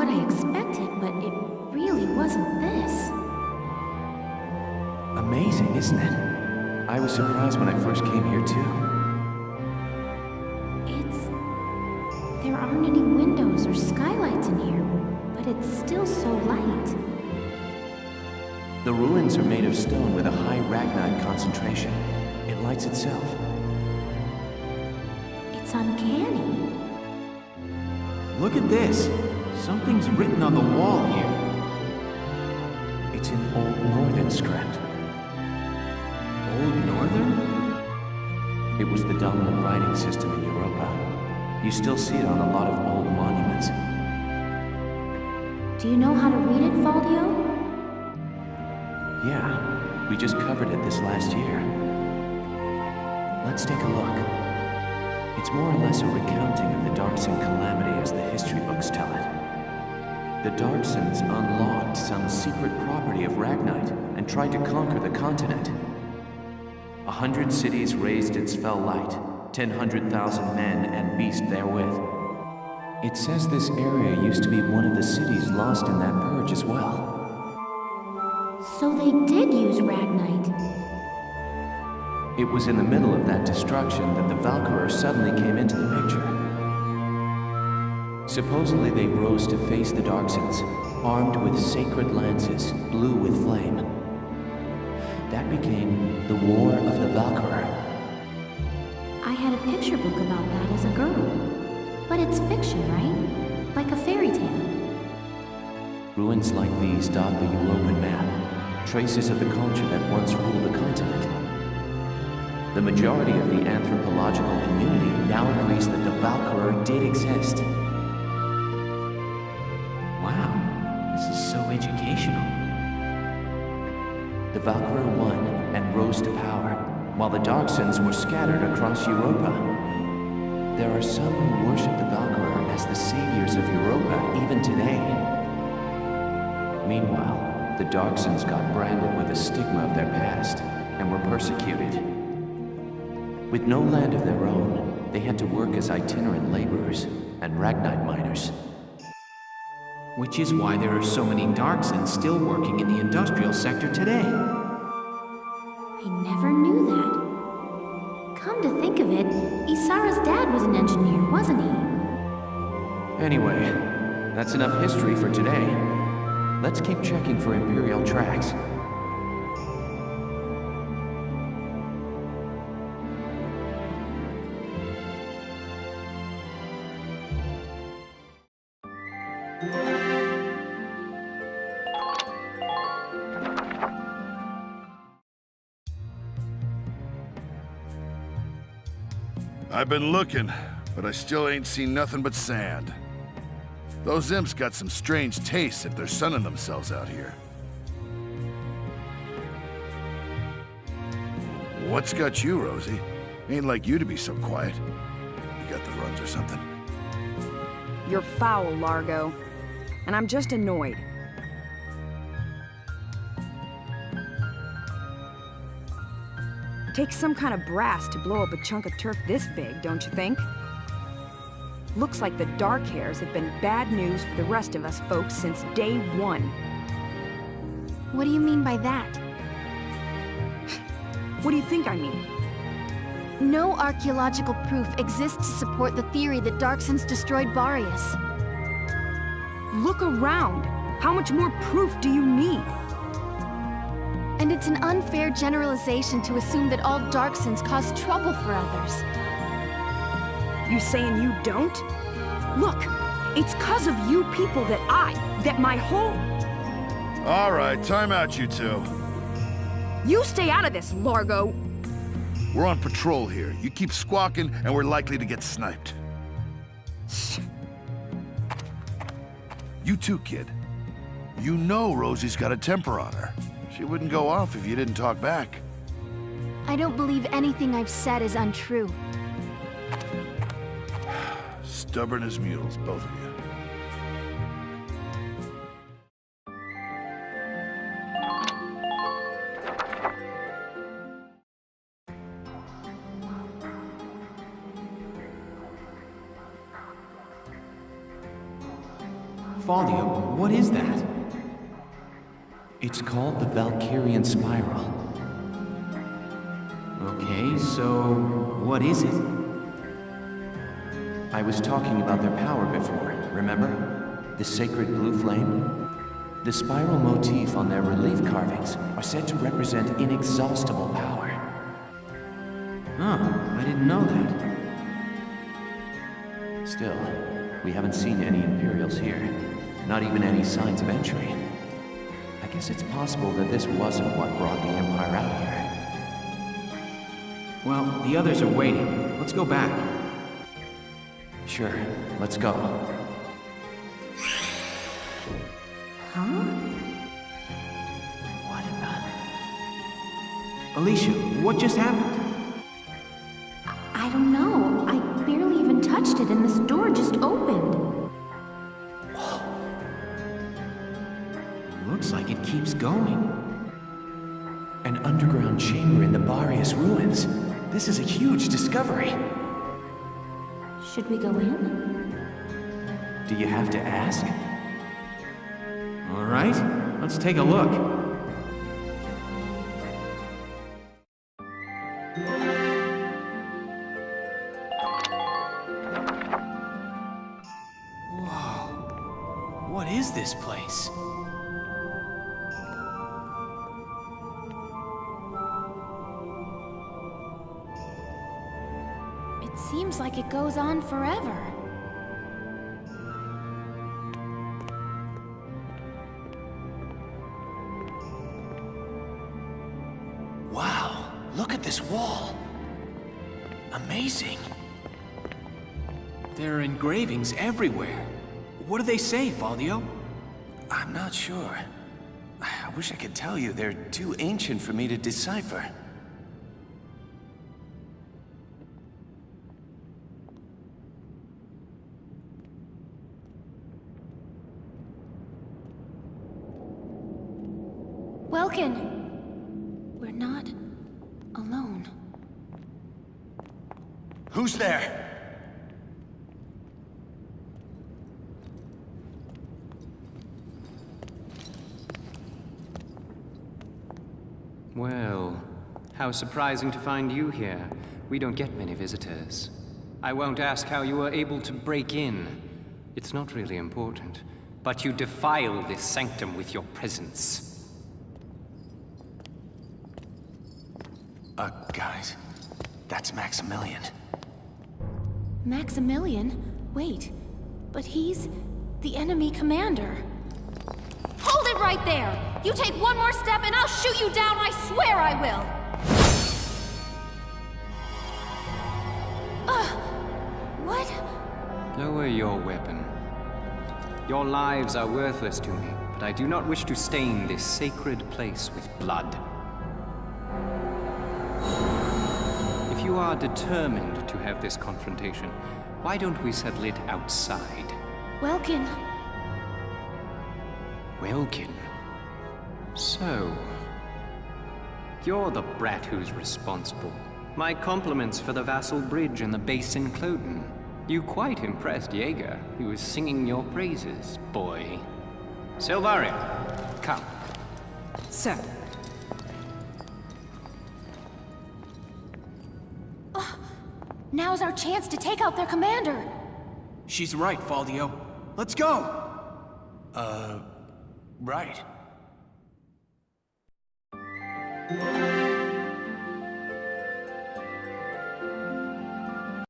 what I expected, but it really wasn't this. Amazing, isn't it? I was surprised when I first came here too. There aren't any windows or skylights in here, but it's still so light. The ruins are made of stone with a high ragnite concentration. It lights itself. It's uncanny. Look at this! Something's written on the wall here. It's in Old Northern script. Old Northern? It was the dominant writing system in Europa. You still see it on a lot of old monuments. Do you know how to read it, Faldio? Yeah, we just covered it this last year. Let's take a look. It's more or less a recounting of the Darkson calamity as the history books tell it. The Darksons unlocked some secret property of Ragnite and tried to conquer the continent. 100 cities raised its fell light, 100,000 men and beast therewith. It says this area used to be one of the cities lost in that purge as well. So they did use Ragnite. It was in the middle of that destruction that the Valkyria suddenly came into the picture. Supposedly they rose to face the Darksons, armed with sacred lances, blue with flame. That became the War of the Valkyria. I had a picture book about that as a girl. But it's fiction, right? Like a fairy tale. Ruins like these dot the European map, traces of the culture that once ruled the continent. The majority of the anthropological community now agrees that the Valkyria did exist. Wow, this is so educational. The Valkyria won and rose to power, while the Darksons were scattered across Europa. There are some who worship the Valkyria as the saviors of Europa even today. Meanwhile, the Darksons got branded with the stigma of their past and were persecuted. With no land of their own, they had to work as itinerant laborers and Ragnite miners. Which is why there are so many Darksons still working in the industrial sector today. I never knew that. Come to think of it, Isara's dad was an engineer, wasn't he? Anyway, that's enough history for today. Let's keep checking for Imperial tracks. I've been looking, but I still ain't seen nothing but sand. Those imps got some strange tastes if they're sunning themselves out here. What's got you, Rosie? Ain't like you to be so quiet. You got the runs or something? You're foul, Largo. And I'm just annoyed. Takes some kind of brass to blow up a chunk of turf this big, don't you think? Looks like the dark hairs have been bad news for the rest of us folks since day one. What do you mean by that? What do you think I mean? No archaeological proof exists to support the theory that Darksons destroyed Barious. Look around! How much more proof do you need? And it's an unfair generalization to assume that all Darksons cause trouble for others. You saying you don't? Look, it's 'cause of you people that my whole... All right, time out, you two. You stay out of this, Largo! We're on patrol here. You keep squawking, and we're likely to get sniped. You too, kid. You know Rosie's got a temper on her. She wouldn't go off if you didn't talk back. I don't believe anything I've said is untrue. Stubborn as mules, both of you. Faldio, what is that? It's called the Valkyrian Spiral. Okay, so what is it? I was talking about their power before, remember? The sacred blue flame? The spiral motif on their relief carvings are said to represent inexhaustible power. Oh, I didn't know that. Still, we haven't seen any Imperials here. Not even any signs of entry. I guess it's possible that this wasn't what brought the Empire out here. Well, the others are waiting. Let's go back. Sure, let's go. Huh? What in the... Alicia, what just happened? I don't know. I barely even touched it and this door just opened. It looks like it keeps going. An underground chamber in the Barious ruins. This is a huge discovery. Should we go in? Do you have to ask? All right, let's take a look. Whoa, what is this place? It seems like it goes on forever. Wow, look at this wall. Amazing. There are engravings everywhere. What do they say, Faldio? I'm not sure. I wish I could tell you. They're too ancient for me to decipher. Welkin! We're not alone. Who's there? Well, how surprising to find you here. We don't get many visitors. I won't ask how you were able to break in. It's not really important. But you defile this sanctum with your presence. Guys, that's Maximilian. Maximilian? Wait, but he's the enemy commander. Hold it right there! You take one more step and I'll shoot you down, I swear I will! What? Lower your weapon. Your lives are worthless to me, but I do not wish to stain this sacred place with blood. If you are determined to have this confrontation, why don't we settle it outside? Welkin. Welkin. So, you're the brat who's responsible. My compliments for the Vassal Bridge and the base in Cloden. You quite impressed Jaeger, who was singing your praises, boy. Silvaria, come. Sir. Now's our chance to take out their commander. She's right, Faldio. Let's go! Right.